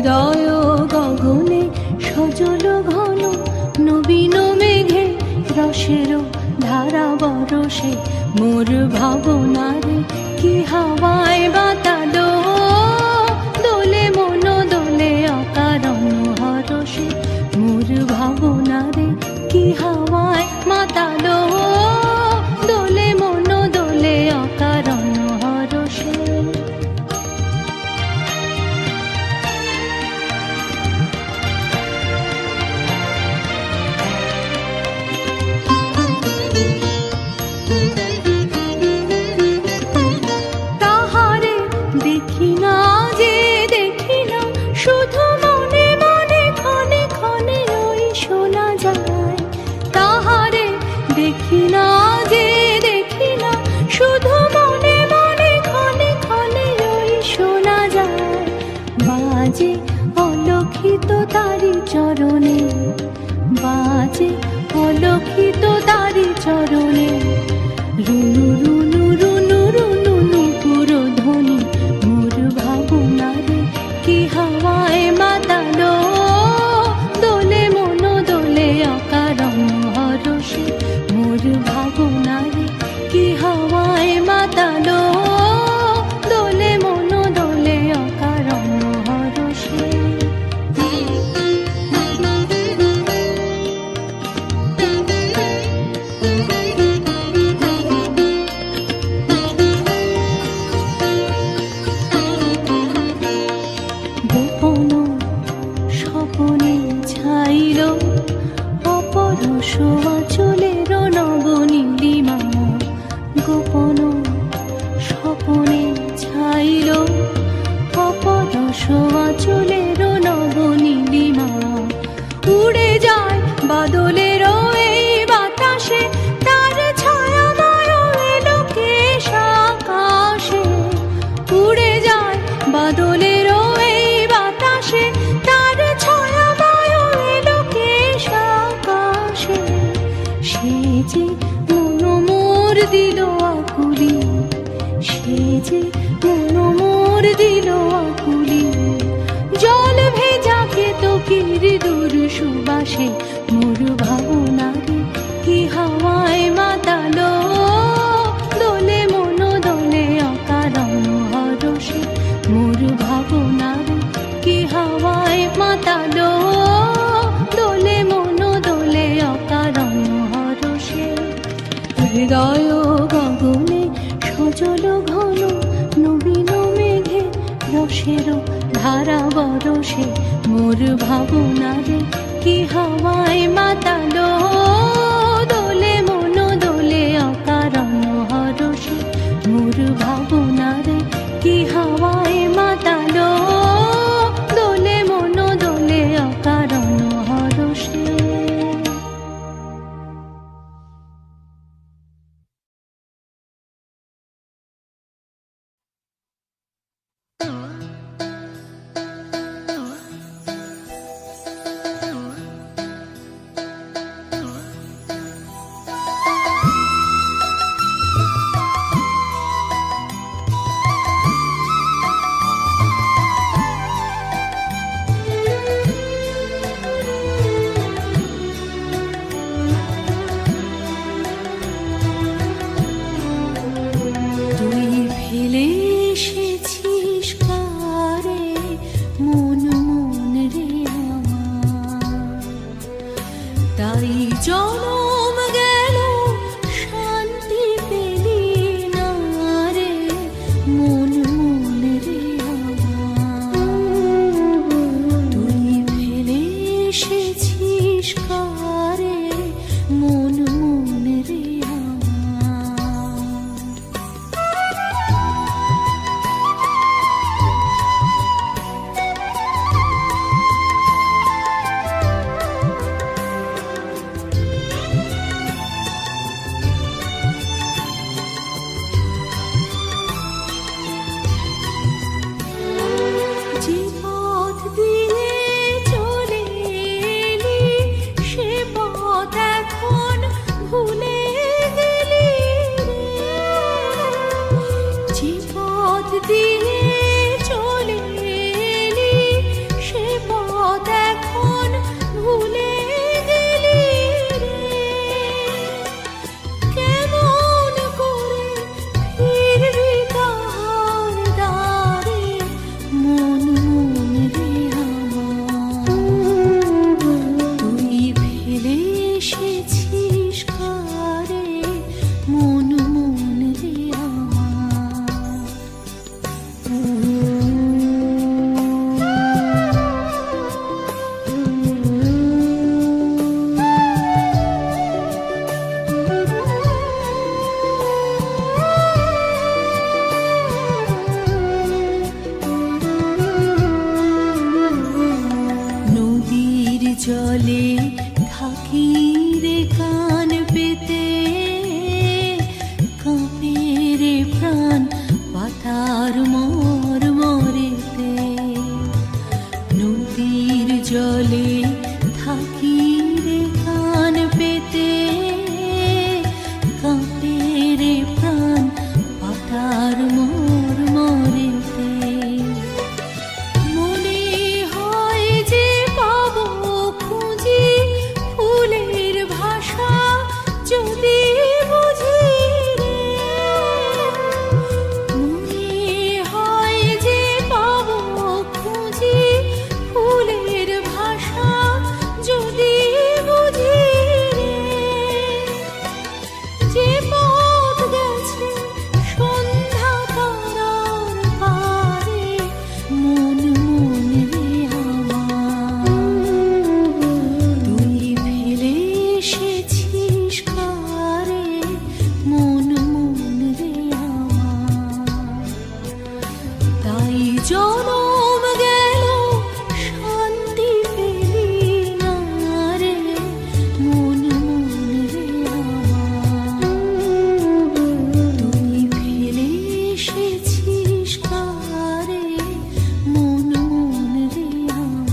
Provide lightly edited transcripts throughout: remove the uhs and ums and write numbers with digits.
হৃদয় গগনে সজল ঘন নবীন মেঘে রসের ধারা বরসে মোর ভাবনারে কি হাওয়ায় বাতালো দোলে মন দোলে অকারণ হরসে মোর ভাবনারে কি হাওয়ায় মাতালো দোলে মন দোলে অকারণ হরসে। তাহারে দেখি না যে দেখি না শুধু মনে মনে ক্ষণে ক্ষণে ওই শোনা যায়। তাহারে দেখি না যে দেখি না শুধু মনে মনে ক্ষণে ক্ষণে ওই শোনা যায়। বাজে অলক্ষিত তারি চরণে বাজে অলক্ষিত তারি চরণে রুনু রুনু রুনু রুনু নুপুর ধ্বনি মোর ভাবনারে কি হাওয়ায় মাতালো দোলে মন দোলে অকারণ হরসে মোর ভাবনারে কি হাওয়ায় মাতালো দোলে মন দোলে অকারণ হরসে। গোপন স্বপনে ছাইল অপরশ আঁচলের নবনীলিমা। গোপন স্বপনে ছাইল অপরশ আঁচলের নবনীলিমা। উড়ে যায় বাদলের এই বাতাসে তার ছায়াময় এলোকেশ আকাশে। উড়ে যায় বাদলের এই বাতাসে তার ছায়াময় এলোকেশ আকাশে। সে যে মন মোর দিল আকুলি সে যে মন মোর দিল আকুলি জল ভেজা কেতকীর দূর সুবাসে মোর ভাবনারে কি হাওয়ায় মাতালো দোলে মন দোলে অকারণ হরসে মোর ভাবনারে কি হাওয়ায় মাতালো দোলে মন দোলে অকারণ হরসে। হৃদয় গগনে সজল ঘন নবীন মেঘে রসের ধারা বরসে মোর ভাবনারে কি হাওয়ায় মাতালো দোলে মন দোলে অকারণ হরসে মোর ভাবনারে কি হাওয়ায় মাতালো দোলে মন দোলে অকারণ হরসে। দিয়ে চলে এলি সে নদীর জলে থাকি রে কান পেতে, কাঁপে রে প্রাণ পাতার মর মরেতে। নদীর জলে থাকি রে কান পেতে, কাঁপে রে প্রাণ পাতার মর মরেতে। মনে হয় যে পাবো খুঁজি ফুলের ভাষা, যদি বুঝি রে। মনে হয় যে পাবো খুঁজি ফুলের ভাষা, যদি বুঝি রে। যে পথ গেছে সন্ধ্যা তারার পারে, মন মন রে আমার, তুই ফেলে এসেছিস কারে, মন মন রে আমার। তাই জনম গেল শান্তি পেলি না রে, মন মন রে আমার, তুই ফেলে এসেছিস কারে, মন মন রে আমার।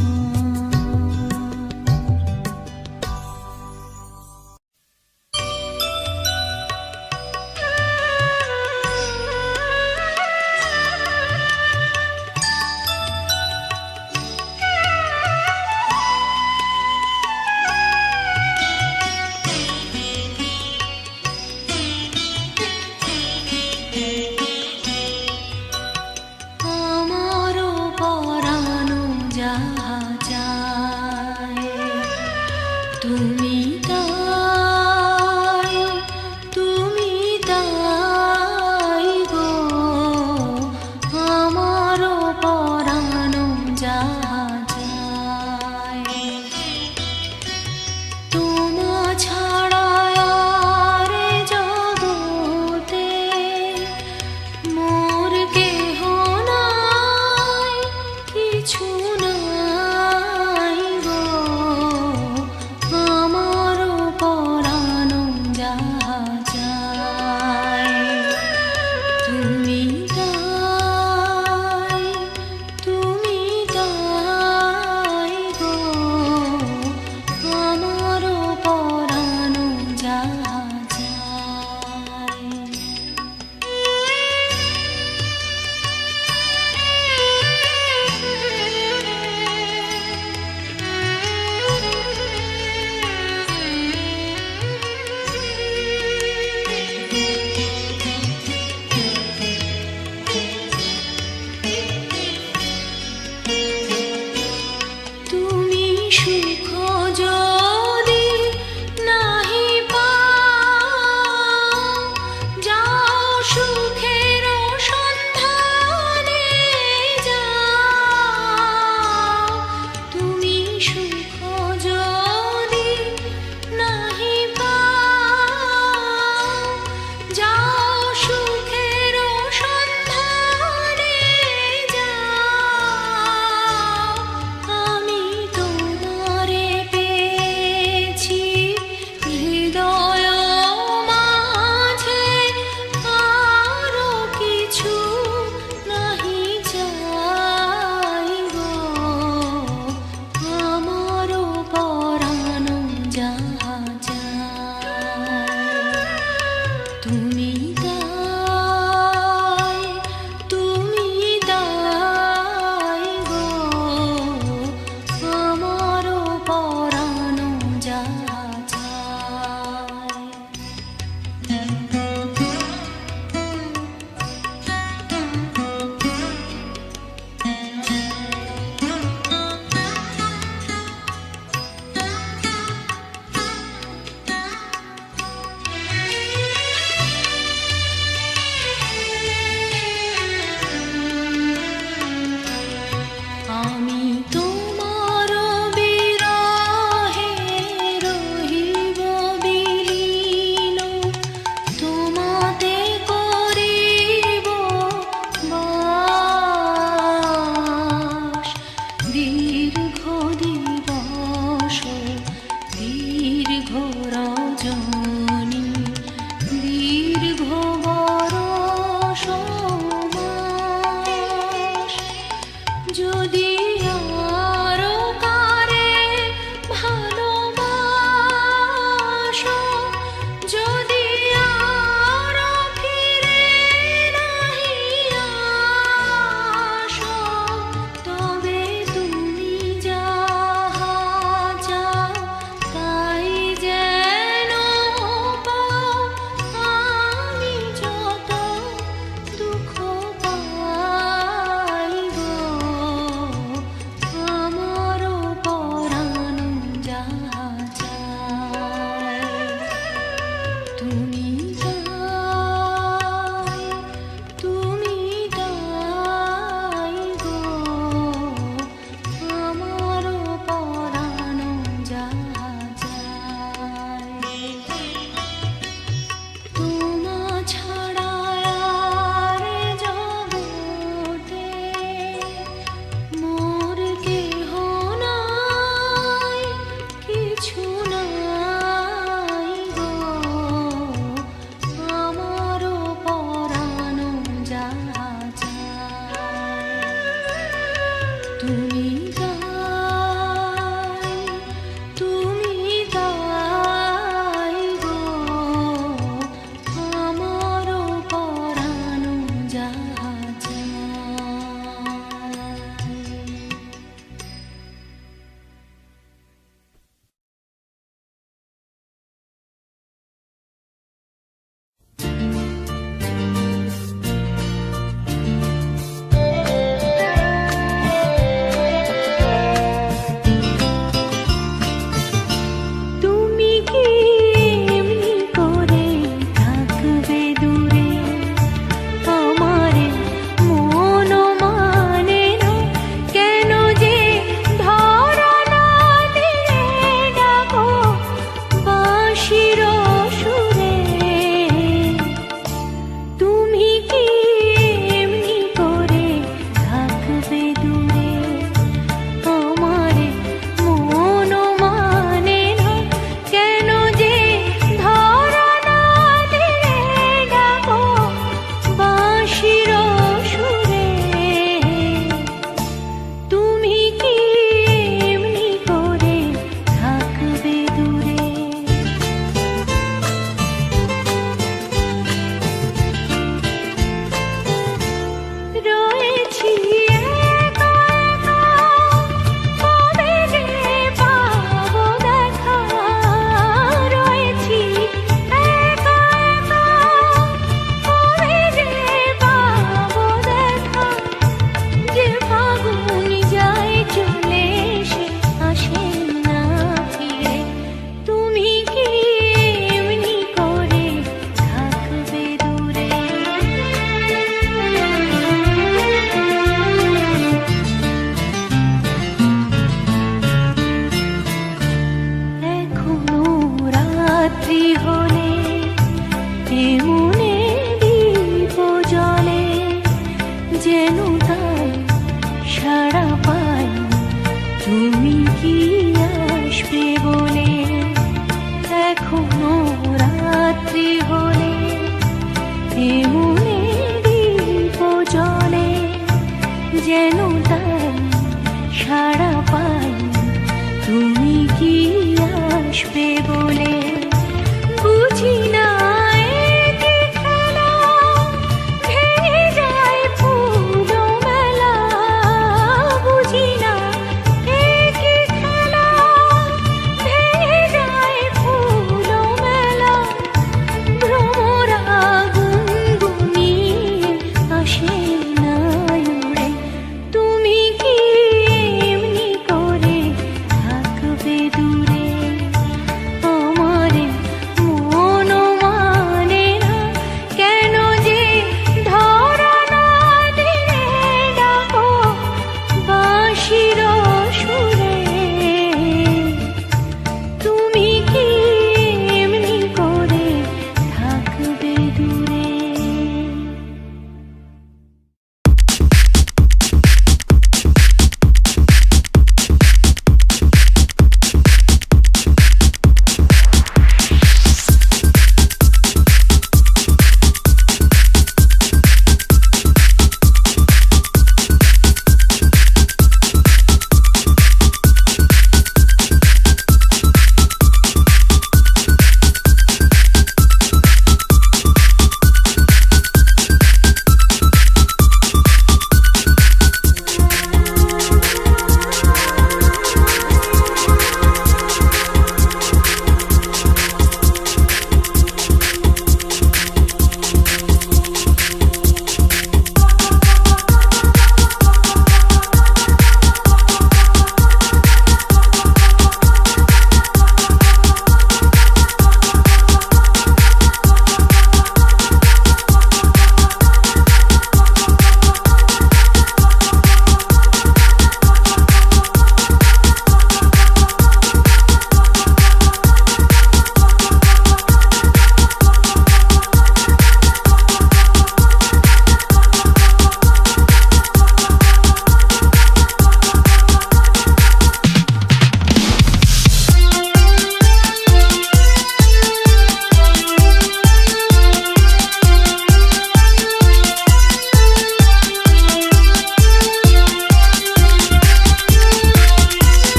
আমার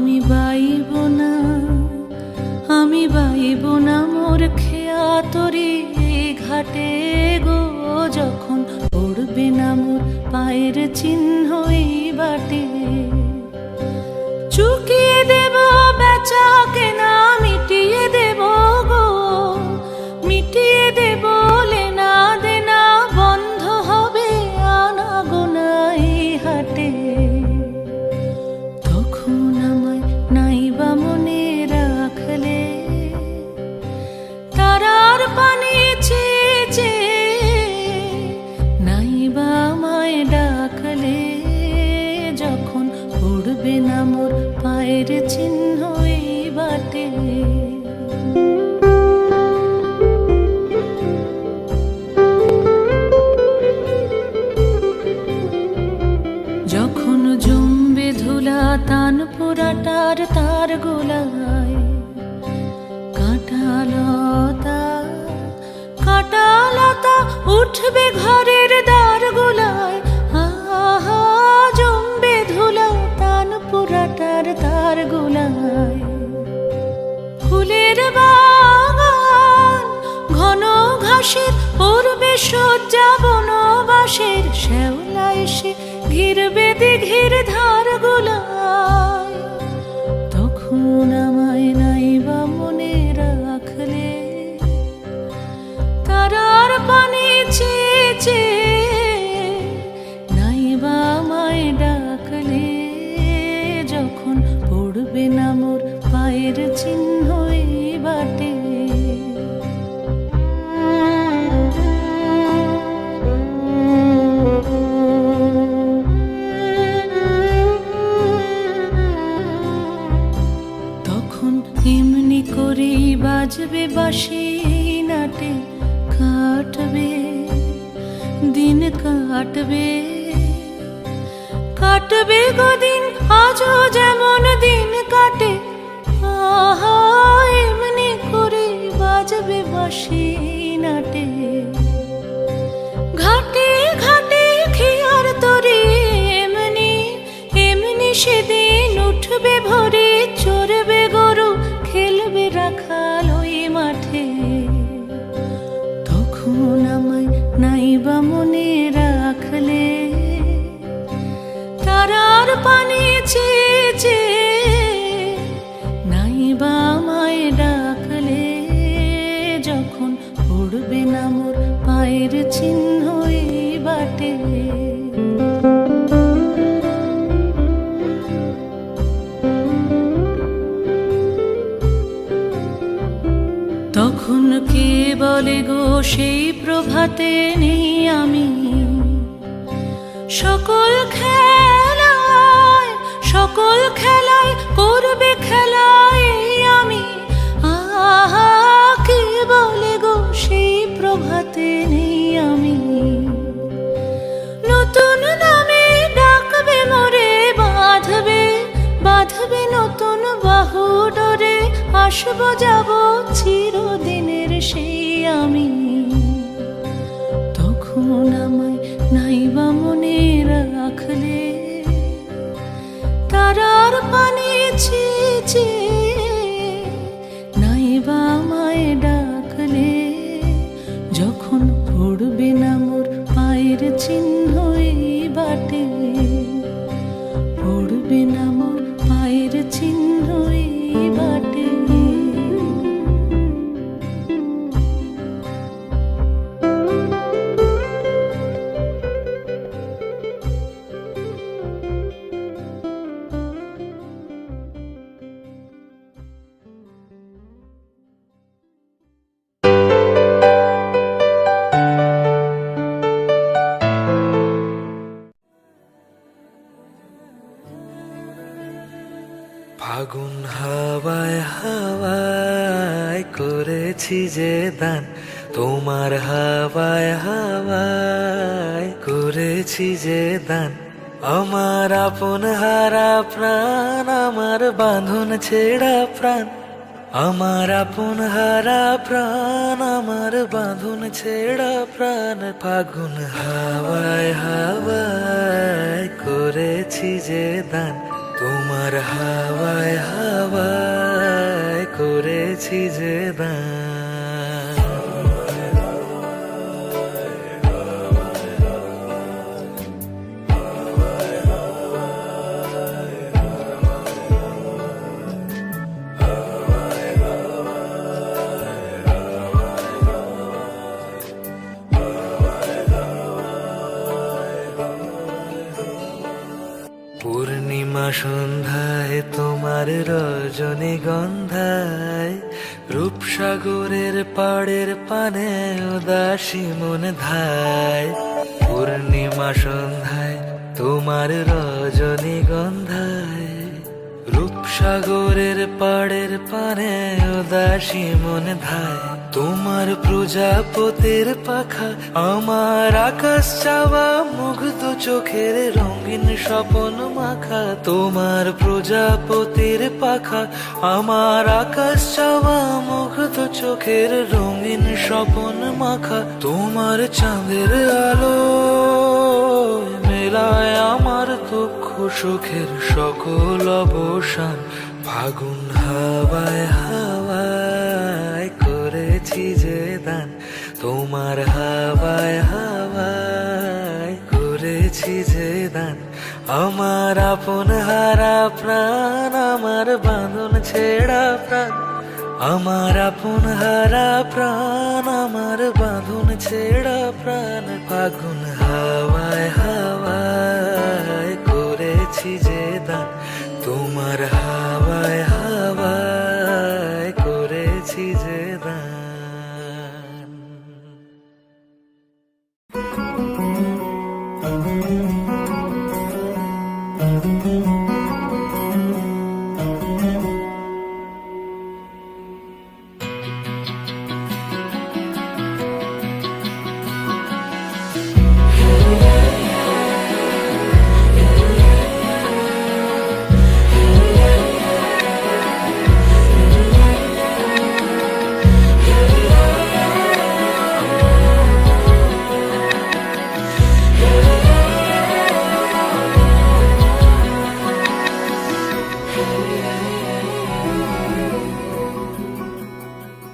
আমি বাইব না, আমি বাইব না মোর খেয়া তরি ঘাটে গো, যখন পড়বে না মোর পায়ের চিহ্ন এই বাটে। চুকিয়ে দেব বেচা কেনা, মিটিয়ে দেব গো, মিটিয়ে দেব লেনা দেনা, বন্ধ হবে আনা গোনা এই হাটে। তখন আমায় নাইবা মনে রাখলে, তারার পানি চেয়ে চেয়ে নাইবা আমায় ডাকলে, যখন পড়বে না মোর পায়ের চিহ্ন এই বাটে। যখন জমবে ধুলা তান পোড়াটার তার গোলায়, কাঁটালতা কাঁটালতা উঠবে ঘরের দ্বার গোলায়। আহা জমবে ধুলা তান পোড়াটার তার গোলায়। ফুলের বাগান ঘন ঘাসের পূর্বে শয্যা বনবাসের, শ্যাওলা এসে ঘিরবে দিঘির ধার গোলায়। তখন আমায় নাইবা মনে রাখলে, তারার পানি চেয়ে চেয়ে নাইবা আমায় ডাকলে, যখন পড়বে না মোর পায়ের চিহ্ন এই বাটে। তখন এমনি করেই বাজবে বাঁশি নাটে, কাটবে দিন কাটবে, কাটবে গদিন আজও যেমন দিন কাটে। আহা এমনি করে বাজবে বাঁশি নাটে। ঘাটে ঘাটে খেয়ার তরি এমনি এমনি সেদিন উঠবে ভরে, চড়বে গরু খেলবে রাখাল ওই মাঠে। তখন আমায় নাইবা মনে রাখলে, তারার পানি চেয়ে চেয়ে নাইবা আমায় ডাকলে, যখন পড়বে না মোর পায়ের চিহ্ন এই বাটে। তখন কে বলে গো সেই প্রভাতে নেই আমি, সকল খেলায় সকল খেলায় করবে খেলায় আমি। আহা কে বলে গো সেই প্রভাতে নেই আমি। নতুন নামে ডাকবে মোরে, বাঁধবে বাঁধবে নতুন বাহু ডোরে, আসবো যাব চিরদিনের সেই আমি। তখন আমায় নাইবা মনে রাখলে, তারার পানি চেয়ে চেয়ে নাইবা আমায় ডাকলে, যখন পড়বে না মোর পায়ের চিহ্ন এই বাটে। পড়বে না মোর পায়ের চিহ্ন এই বাটে। ফাগুন হাওয়ায় হাওয়ায় করেছি যে দান, তোমার হাওয়ায় হাওয়ায় করেছি যে দান। আমার আপন হারা প্রাণ, আমার বাঁধন ছেড়া প্রাণ, আমার আপন হারা প্রাণ, আমার বাঁধন ছেড়া প্রাণ। ফাগুন হাওয়ায় হাওয়ায় করেছি যে দান, তোমার হাওয়ায় হাওয়ায় করেছি যে দান। পূর্ণিমা সন্ধ্যায় তোমার রজনীগন্ধায় রূপসাগরের পাড়ের পানে উদাসী মন ধায়। পূর্ণিমা সন্ধ্যায় তোমার রজনীগন্ধায় রূপসাগরের পাড়ের পানে উদাসী মন ধায়। তোমার প্রজাপতির পাখা আমার আকাশ চাওয়া মুগ্ধ চোখের রঙিন স্বপন মাখা। তোমার প্রজাপতির পাখা আমার আকাশ চাওয়া মুগ্ধ চোখের রঙিন স্বপন মাখা। তোমার চাঁদের আলো মেলায় আমার দুঃখ সুখের সকল অবসান। ফাগুন হাওয়ায় হাওয়ায় করেছি যে দান। তোমার হাওয়ায় হাওয়ায় করেছি যে দান। আমার আপন হারা প্রাণ আমার বাঁধন ছেঁড়া প্রাণ। আমার আপন হারা প্রাণ আমার বাঁধন ছেঁড়া প্রাণ। ফাগুন হাওয়ায় হাওয়ায় করেছি যে দান। তোমার হাওয়ায় হাওয়ায় করেছি যে দান।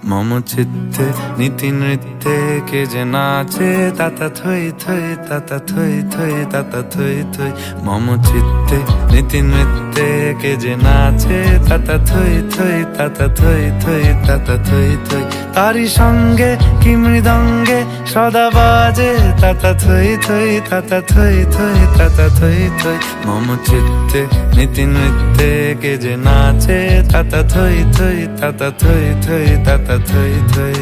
মম চিত্তে নীতি নৃত্যে কে যে নাচে তাতা থই থই তাতা থই থই তাতা থই থই। মম চিত্তে নীতি নৃত্যে কে যে নাচে তাতা থই থই তাতা থই থই তাতা থই থই। তারি সঙ্গে কি মৃদঙ্গে সদা বাজে তাতা থই থই তাতা থই থই তাতা থই থই। মম চিত্তে নীতি নৃত্যে কে যে নাচে তাতা থই থই তাতা থই থই তাতা থই থই।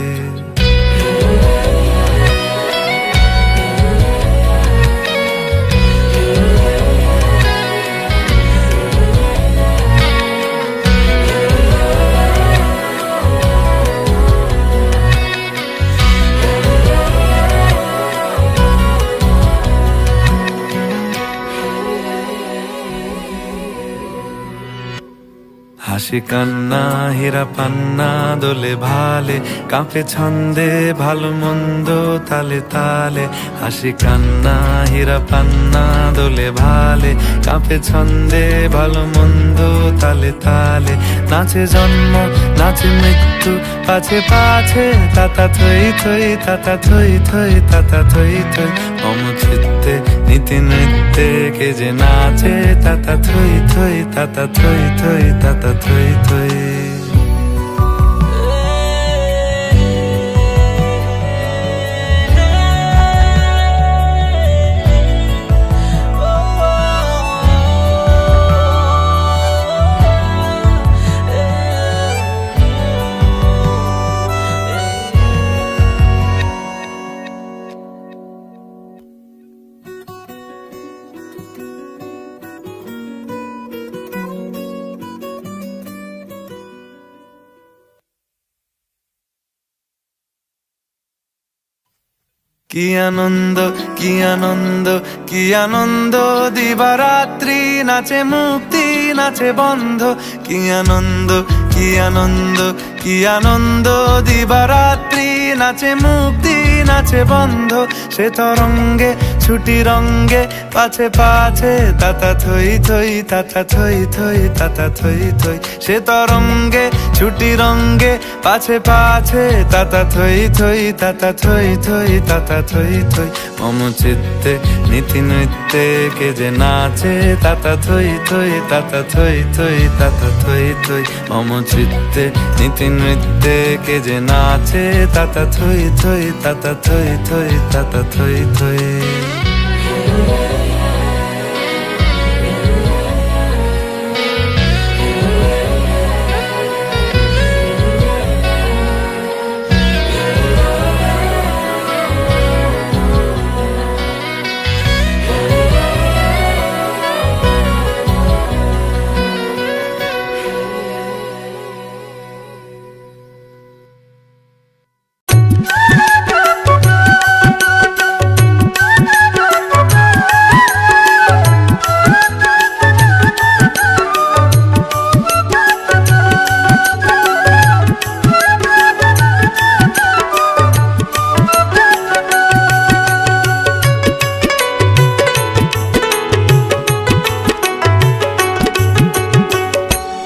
হাসি কান্না হীরা পান্না দোলে ভালে কাঁপে ছন্দে ভালো মন্দ তালে তালে। হাসি কান্না হীরা পান্না দোলে ভালে কাঁপে ছন্দে ভালো মন্দ তালে তালে। নাচে জন্ম নাচে মৃত্যু পাছে পাছে তাতা থই থই তাতা থই থই তাতা থই থই। মম চিত্তে নীতি নৃত্যে কে যে নাচে তাতা থই থই তাতা থই থই তাতা থই থই। কি আনন্দ কি আনন্দ কি আনন্দ দিবারাত্রি নাচে মুক্তি নাচে বন্ধ। কি আনন্দ কি আনন্দ কি আনন্দ দিবারাত্রি নাচে মুক্তি নাচে বন্ধ সে তরঙ্গে ছুটি রঙ্গে পাছে পাছে তাতা থই থই তাতা থই থই তাতা থই থই সে তরঙ্গে ছুটি রঙ্গে পাছে পাছে তাতা থই থই তাতা থই থই তাতা থই থই মম চিত্তে নীতি নৃত্যে কে যে নাচে তাতা থই থই তাতা থই থই তাতা থই থই মম চিত্তে নীতি নৃত্যে কে যে নাচে তাতা থই থই তাতা থই থই তাতা থই থই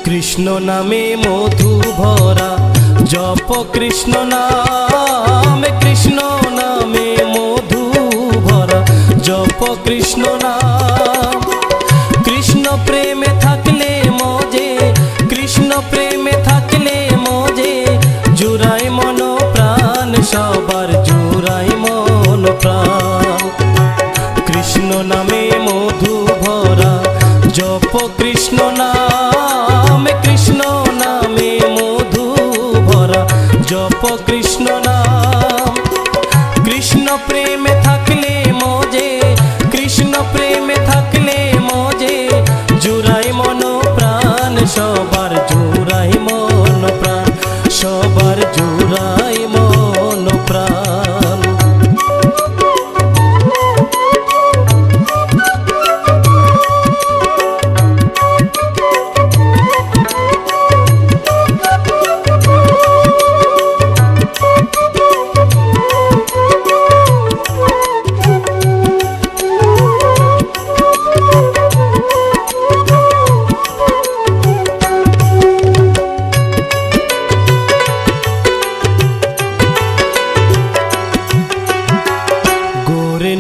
কৃষ্ণ নামে মধু ভরা জপ কৃষ্ণ নাম, কৃষ্ণ নামে মধু ভরা জপ কৃষ্ণ নাম। কৃষ্ণ প্রেমে থাকলে মজে, কৃষ্ণ প্রেমে থাকলে মজে, জুড়াই মন প্রাণ সবার জুড়াই মন প্রাণ। কৃষ্ণ নামে মধু ভরা জপ কৃষ্ণ নাম, কৃষ্ণ নামে মধু ভরা জপ কৃষ্ণ নাম। কৃষ্ণ প্রেমে থাকলে মজে, কৃষ্ণ প্রেমে থাকলে মজে, জুড়াই মন প্রাণ সবার জুড়াই মন প্রাণ, সবার জুড়াই মন প্রাণ।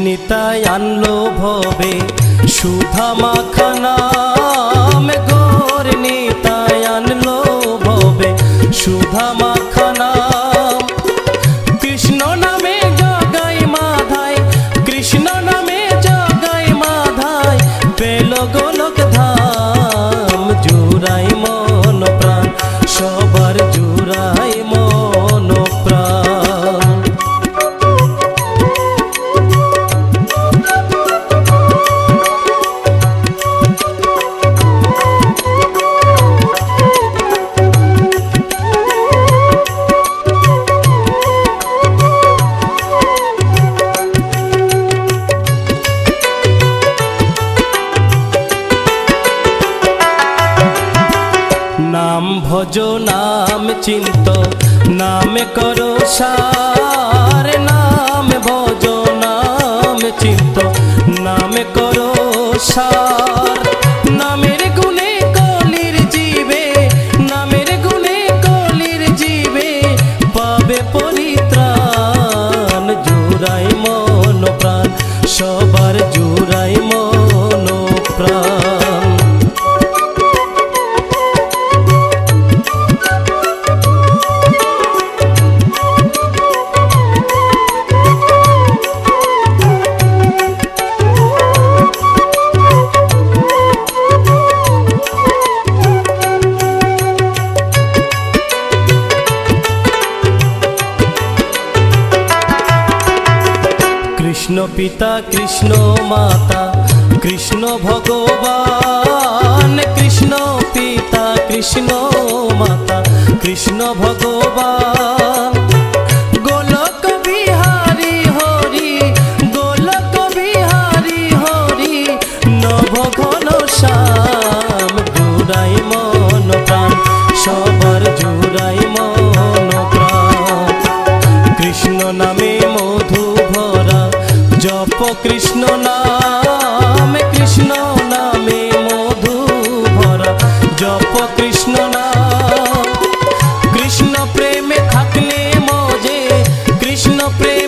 নিতাই আনলো ভবে সুধা মাখা নাম, গোর নিতাই আনলো ভবে সুধা মাখা নাম। কৃষ্ণ নামে জগাই মাধায়, কৃষ্ণ নামে জগাই মাধায়, পেল গোলক ধাম জুড়াই মন প্রাণ, সবার জুড়াই মন প্রাণ। নাম ভজ নাম চিন্ত নাম করো সার, নাম ভজ নাম চিন্ত নাম করো সার। নামের গুণে কলির জীবে, নামের গুণে কলির জীবে, পাবে পরিত্রাণ জুড়াই মন প্রাণ, সবার জুড়াই মন প্রাণ। কৃষ্ণ পিতা কৃষ্ণ মাতা কৃষ্ণ ভগবান, কৃষ্ণ পিতা কৃষ্ণ মাতা কৃষ্ণ ভগবান। গোলক বিহারী হরি, গোলক বিহারী হরি, নব ঘন শ্যাম জুড়াই মন প্রাণ, সবার জুড়াই মন প্রাণ। কৃষ্ণ নামে মধু কৃষ্ণ নাম, কৃষ্ণ নামে মধু ভরা জপ কৃষ্ণ নাম। কৃষ্ণ প্রেমে থাকলে মজে, কৃষ্ণ প্রেম